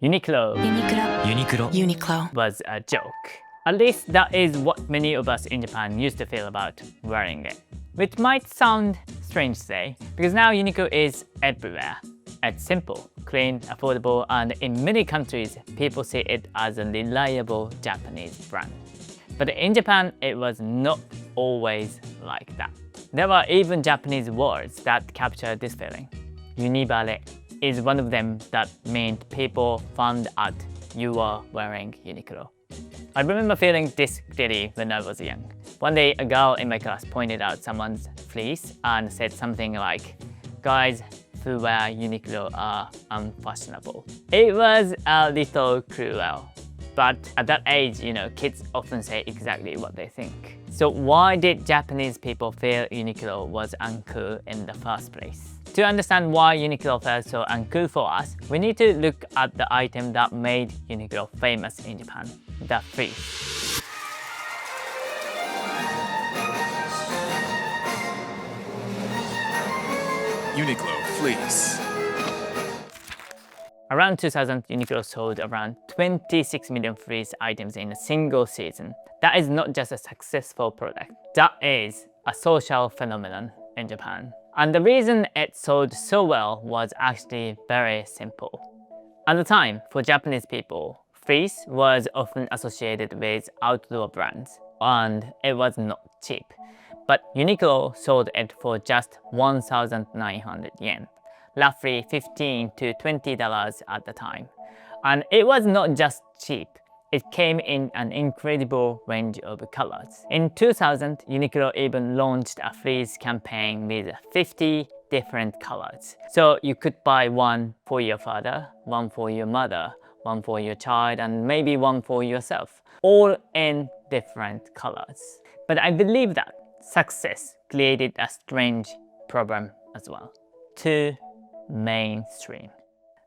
UNIQLO UNIQLO was a joke. At least that is what many of us in Japan used to feel about wearing it. Which might sound strange to say, because now UNIQLO is everywhere. It's simple, clean, affordable, and in many countries, people see it as a reliable Japanese brand. But in Japan, it was not always like that. There were even Japanese words that captured this feeling. Unibare is one of them that meant people found out you were wearing UNIQLO. I remember feeling this clearly when I was young. One day, a girl in my class pointed out someone's fleece and said something like, "Guys who wear UNIQLO are unfashionable." It was a little cruel. But at that age, kids often say exactly what they think. So why did Japanese people feel UNIQLO was uncool in the first place? To understand why UNIQLO felt so uncool for us, we need to look at the item that made UNIQLO famous in Japan, the fleece. UNIQLO fleece. Around 2000, UNIQLO sold around 26 million fleece items in a single season. That is not just a successful product, that is a social phenomenon in Japan. And the reason it sold so well was actually very simple. At the time, for Japanese people, fleece was often associated with outdoor brands, and it was not cheap. But UNIQLO sold it for just 1,900 yen. Roughly $15 to $20 at the time. And it was not just cheap, it came in an incredible range of colors. In 2000, UNIQLO even launched a fleece campaign with 50 different colors. So you could buy one for your father, one for your mother, one for your child, and maybe one for yourself, all in different colors. But I believe that success created a strange problem as well. Too mainstream.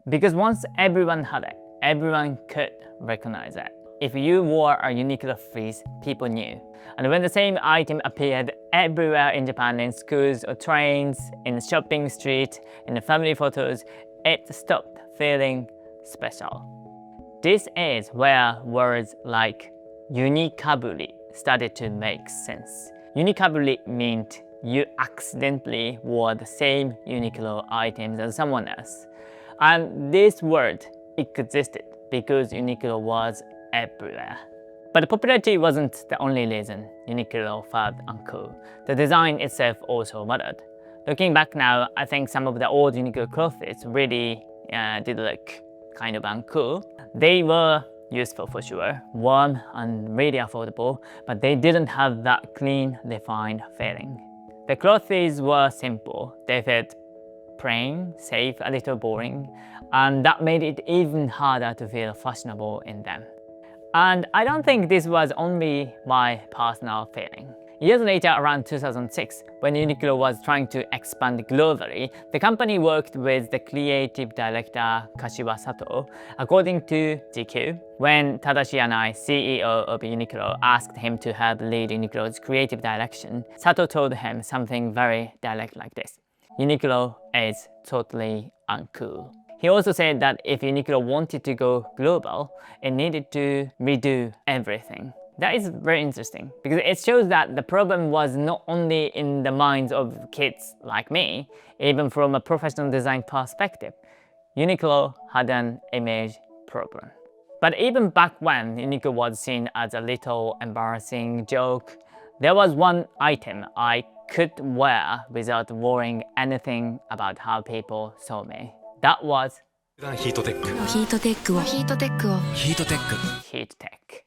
Because once everyone had it, everyone could recognize it. If you wore a UNIQLO fleece, people knew. And when the same item appeared everywhere in Japan, in schools or trains, in the shopping street, in the family photos, it stopped feeling special. This is where words like unikaburi started to make sense. Unikaburi meant you accidentally wore the same UNIQLO items as someone else. And this word existed because UNIQLO was everywhere. But the popularity wasn't the only reason UNIQLO felt uncool. The design itself also mattered. Looking back now, I think some of the old UNIQLO clothes really did look kind of uncool. They were useful for sure, warm and really affordable, but they didn't have that clean, refined feeling. The clothes were simple, they felt plain, safe, a little boring, and that made it even harder to feel fashionable in them. And I don't think this was only my personal feeling. Years later, around 2006, when UNIQLO was trying to expand globally, the company worked with the creative director Kashiwa Sato. According to GQ, when Tadashi Yanai, CEO of UNIQLO, asked him to help lead UNIQLO's creative direction, Sato told him something very direct like this: UNIQLO is totally uncool. He also said that if UNIQLO wanted to go global, it needed to redo everything. That is very interesting because it shows that the problem was not only in the minds of kids like me, even from a professional design perspective. UNIQLO had an image problem. But even back when UNIQLO was seen as a little embarrassing joke, there was one item I could wear without worrying anything about how people saw me. That was HEATTECH. HEATTECH.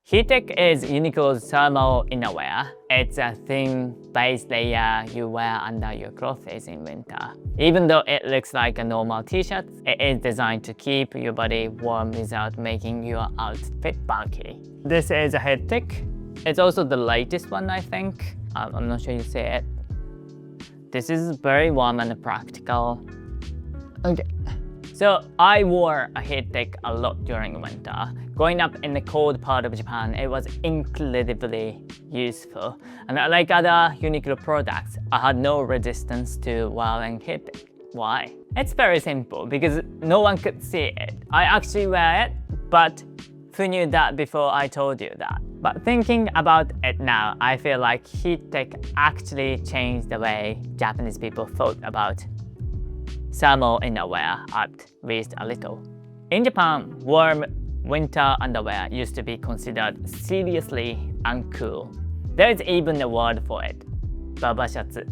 HEATTECH is UNIQLO's thermal innerwear. It's a thin base layer you wear under your clothes in winter. Even though it looks like a normal t-shirt, it is designed to keep your body warm without making your outfit bulky. This is a HEATTECH. It's also the latest one, I think. I'm not sure you see it. This is very warm and practical. Okay. So I wore a HEATTECH a lot during winter. Growing up in the cold part of Japan, it was incredibly useful. And like other UNIQLO products, I had no resistance to wearing HEATTECH. Why? It's very simple because no one could see it. I actually wear it, but who knew that before I told you that? But thinking about it now, I feel like HEATTECH actually changed the way Japanese people thought about thermal innerwear, at least a little. In Japan, warm winter underwear used to be considered seriously uncool. There is even a word for it, baba shatsu.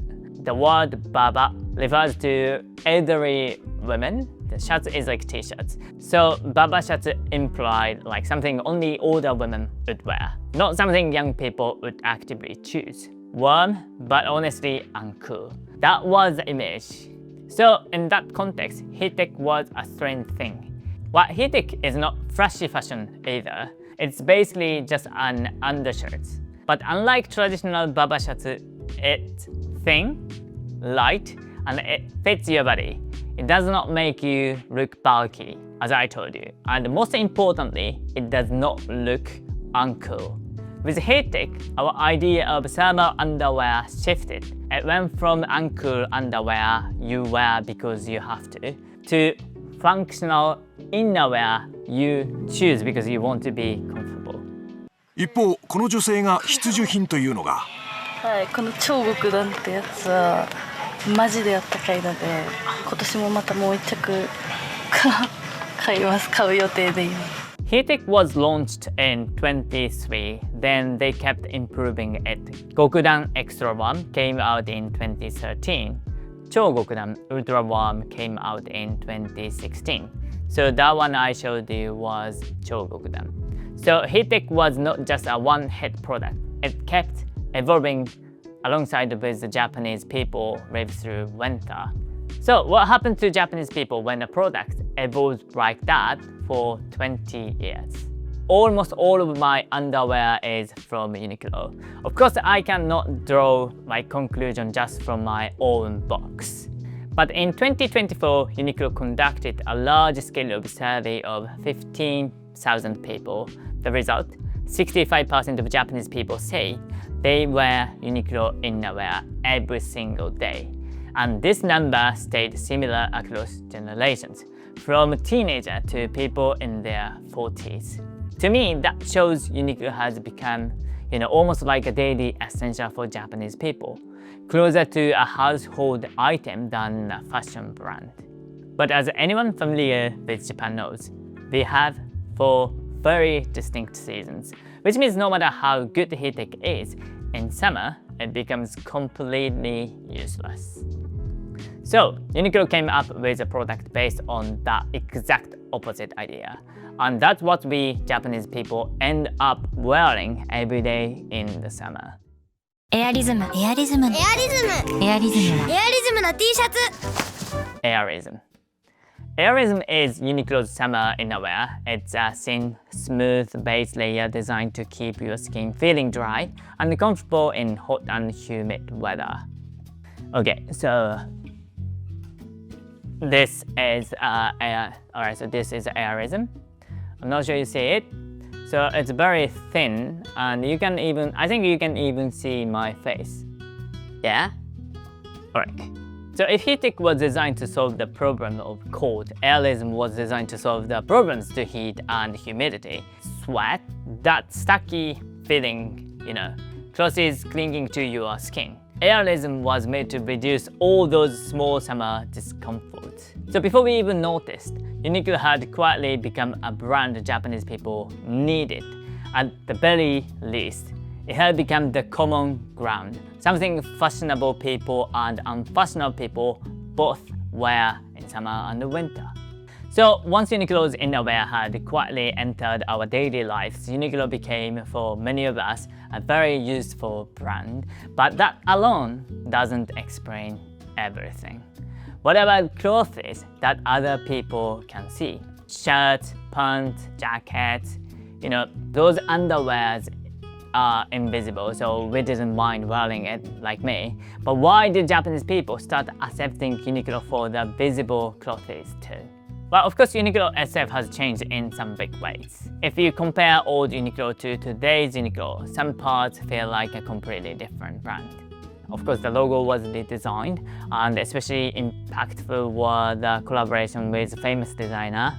The word baba refers to elderly women. The shirts is like t-shirts. So baba shatsu implied like something only older women would wear, not something young people would actively choose. Warm, but honestly uncool. That was the image. So in that context, HEATTECH was a strange thing. What HEATTECH is not flashy fashion either. It's basically just an undershirt. But unlike traditional baba shatsu, it's thin, light, and it fits your body. It does not make you look bulky, as I told you. And most importantly, it does not look uncool. With HEATTECH, our idea of thermal underwear shifted. It went from uncool underwear you wear because you have to functional innerwear you choose because you want to be comfortable. 一方、この女性が必需品というのが、はい、この超極暖ってやつはマジであったかいので、今年もまたもう一着買う予定でいます。HEATTECH was launched in 23, then they kept improving it. Gokudan Extra Warm came out in 2013. Chogokudan Ultra Warm came out in 2016. So that one I showed you was Chogokudan. So HEATTECH was not just a one-hit product. It kept evolving alongside with the Japanese people live through winter. So what happened to Japanese people when a product evolves like that for 20 years? Almost all of my underwear is from UNIQLO. Of course, I cannot draw my conclusion just from my own box. But in 2024, UNIQLO conducted a large-scale survey of 15,000 people. The result, 65% of Japanese people say they wear UNIQLO innerwear every single day. And this number stayed similar across generations, from teenager to people in their 40s. To me, that shows UNIQLO has become, almost like a daily essential for Japanese people, closer to a household item than a fashion brand. But as anyone familiar with Japan knows, we have 4 very distinct seasons, which means no matter how good HEATTECH is, in summer, it becomes completely useless. So, UNIQLO came up with a product based on that exact opposite idea. And that's what we Japanese people end up wearing every day in the summer. エアリズムの T シャツ Airism. Airism is UNIQLO's summer innerwear. It's a thin, smooth base layer designed to keep your skin feeling dry and comfortable in hot and humid weather. Okay, so this is this is Airism. I'm not sure you see it. So it's very thin, and I think you can even see my face. Yeah? Alright. So if HEATTECH was designed to solve the problem of cold, Airism was designed to solve the problems to heat and humidity. Sweat, that stucky feeling, clothes clinging to your skin. Airism was made to reduce all those small summer discomforts. So before we even noticed, UNIQLO had quietly become a brand Japanese people needed. At the very least, it had become the common ground, something fashionable people and unfashionable people both wear in summer and winter. So once UNIQLO's innerwear had quietly entered our daily lives, UNIQLO became, for many of us, a very useful brand. But that alone doesn't explain everything. What about clothes that other people can see? Shirts, pants, jackets, those underwears are invisible, so we didn't mind wearing it like me. But why did Japanese people start accepting UNIQLO for the visible clothes too? Well, of course, UNIQLO SF has changed in some big ways. If you compare old UNIQLO to today's UNIQLO, some parts feel like a completely different brand. Of course, the logo was redesigned, and especially impactful was the collaboration with famous designer.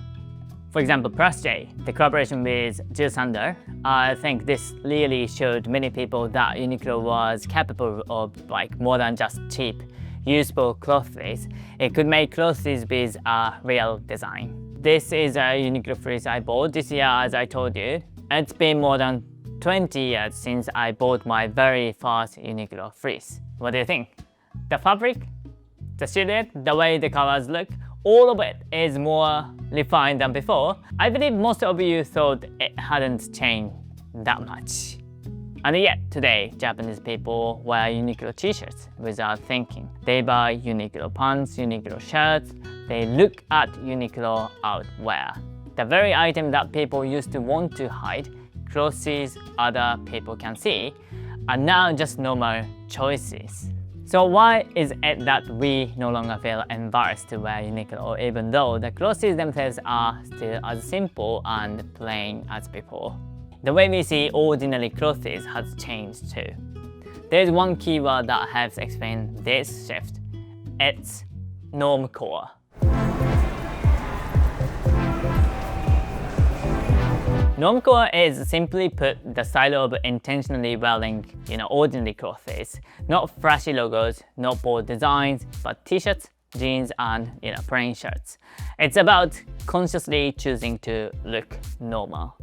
For example, Plus J, the collaboration with Jill Sander. I think this really showed many people that Uniqlo was capable of more than just cheap, usable clothes. It could make clothes with a real design. This is a Uniqlo fleece I bought this year, as I told you. It's been more than 20 years since I bought my very first Uniqlo fleece. What do you think? The fabric, the silhouette, the way the colors look, all of it is more refined than before. I believe most of you thought it hadn't changed that much. And yet today, Japanese people wear Uniqlo t-shirts without thinking. They buy Uniqlo pants, Uniqlo shirts, they look at Uniqlo outwear. The very item that people used to want to hide, clothes other people can see, are now just normal choices. So why is it that we no longer feel embarrassed to wear Uniqlo even though the clothes themselves are still as simple and plain as before? The way we see ordinary clothes has changed too. There's one keyword that helps explain this shift. It's normcore. Normcore is simply put the style of intentionally wearing, ordinary clothes. Not flashy logos, not bold designs, but t-shirts, jeans, and plain shirts. It's about consciously choosing to look normal.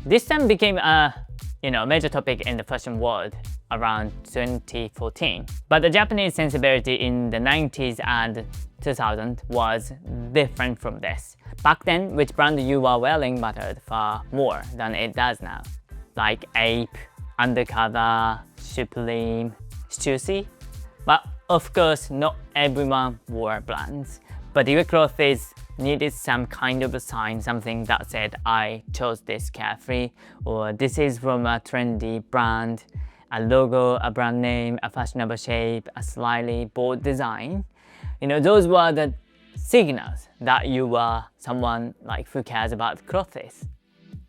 This term became a major topic in the fashion world around 2014. But the Japanese sensibility in the 90s and 2000s was different from this. Back then, which brand you were wearing mattered far more than it does now. Like Ape, Undercover, Supreme, Stussy. But of course, not everyone wore brands. But your clothes needed some kind of a sign, something that said, I chose this carefree, or this is from a trendy brand, a logo, a brand name, a fashionable shape, a slightly bold design. Those were the signals that you were someone who cares about clothes.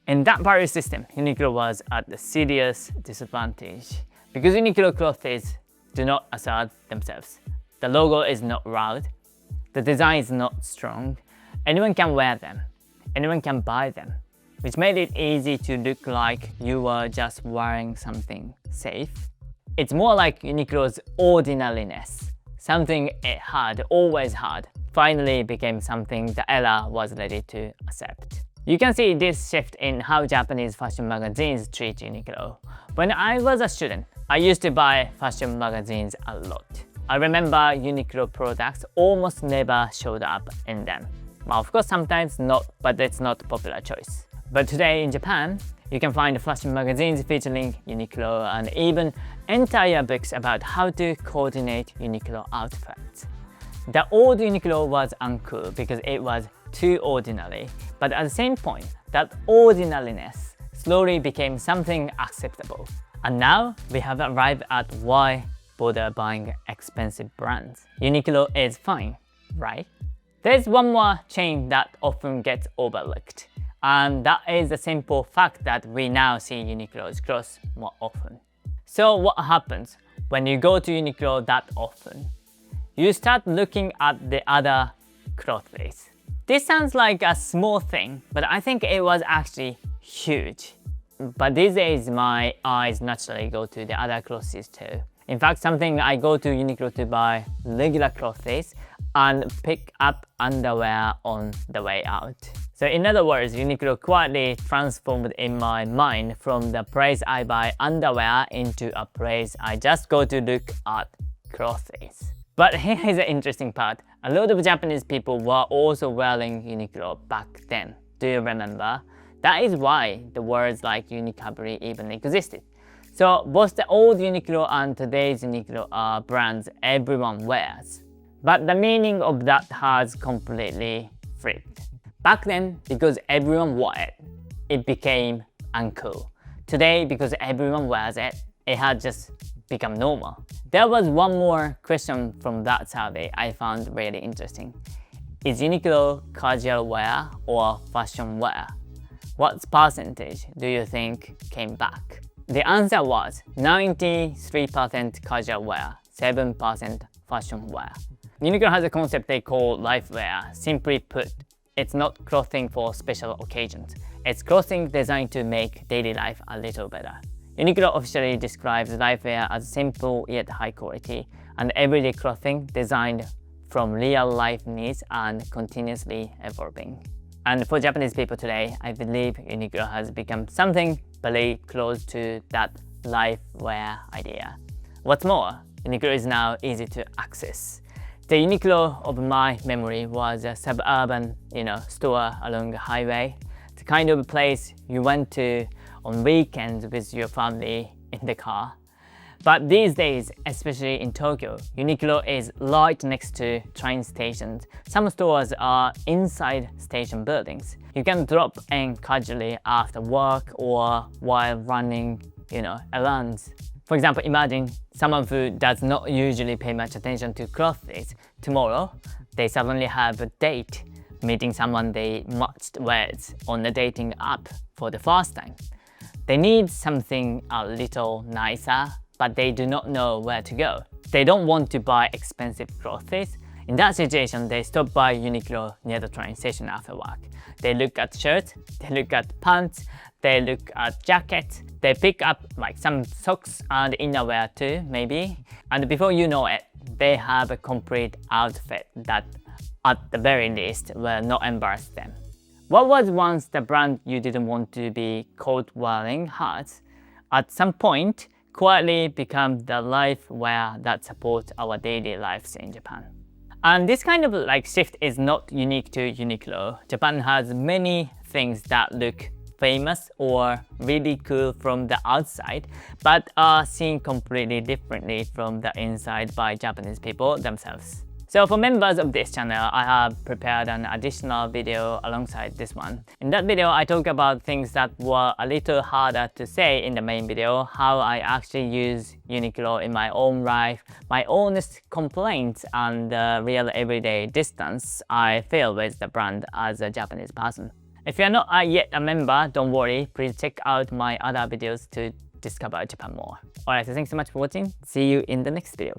In that value system, Uniqlo was at a serious disadvantage because Uniqlo clothes do not assert themselves. The logo is not loud, the design is not strong. Anyone can wear them, anyone can buy them, which made it easy to look like you were just wearing something safe. It's more like Uniqlo's ordinariness. Something it had, always had, finally became something the era was ready to accept. You can see this shift in how Japanese fashion magazines treat Uniqlo. When I was a student, I used to buy fashion magazines a lot. I remember Uniqlo products almost never showed up in them. Well, of course, sometimes not, but it's not a popular choice. But today in Japan, you can find fashion magazines featuring Uniqlo and even entire books about how to coordinate Uniqlo outfits. The old Uniqlo was uncool because it was too ordinary, but at the same point, that ordinariness slowly became something acceptable. And now we have arrived at why bother buying expensive brands. Uniqlo is fine, right? There's one more chain that often gets overlooked, and that is the simple fact that we now see Uniqlo's clothes more often. So what happens when you go to Uniqlo that often? You start looking at the other clothes. This sounds like a small thing, but I think it was actually huge. But these days my eyes naturally go to the other clothes too. In fact, something I go to Uniqlo to buy regular clothes and pick up underwear on the way out. So in other words, Uniqlo quietly transformed in my mind from the place I buy underwear into a place I just go to look at clothes. But here is the interesting part. A lot of Japanese people were also wearing Uniqlo back then. Do you remember? That is why the words like Unicabri even existed. So both the old Uniqlo and today's Uniqlo are brands everyone wears. But the meaning of that has completely flipped. Back then, because everyone wore it, it became uncool. Today, because everyone wears it, it had just become normal. There was one more question from that survey I found really interesting. Is Uniqlo casual wear or fashion wear? What percentage do you think came back? The answer was 93% casual wear, 7% fashion wear. UNIQLO has a concept they call life wear. Simply put, it's not clothing for special occasions. It's clothing designed to make daily life a little better. UNIQLO officially describes life wear as simple yet high quality and everyday clothing designed from real life needs and continuously evolving. And for Japanese people today, I believe UNIQLO has become something very close to that life wear idea. What's more, UNIQLO is now easy to access. The UNIQLO of my memory was a suburban, store along a highway. The kind of place you went to on weekends with your family in the car. But these days, especially in Tokyo, UNIQLO is right next to train stations. Some stores are inside station buildings. You can drop in casually after work or while running, errands. For example, imagine someone who does not usually pay much attention to clothes. Tomorrow, they suddenly have a date, meeting someone they matched with on a dating app for the first time. They need something a little nicer, but they do not know where to go. They don't want to buy expensive clothes. In that situation, they stop by UNIQLO near the train station after work. They look at shirts, they look at pants, they look at jackets, they pick up some socks and innerwear too, maybe. And before you know it, they have a complete outfit that, at the very least, will not embarrass them. What was once the brand you didn't want to be caught wearing has, at some point, quietly become the life wear that supports our daily lives in Japan. And this kind of shift is not unique to UNIQLO. Japan has many things that look famous or really cool from the outside, but are seen completely differently from the inside by Japanese people themselves. So for members of this channel, I have prepared an additional video alongside this one. In that video, I talk about things that were a little harder to say in the main video, how I actually use UNIQLO in my own life, my honest complaints, and the real everyday distance I feel with the brand as a Japanese person. If you're not yet a member, don't worry, please check out my other videos to discover Japan more. Alright, so thanks so much for watching. See you in the next video.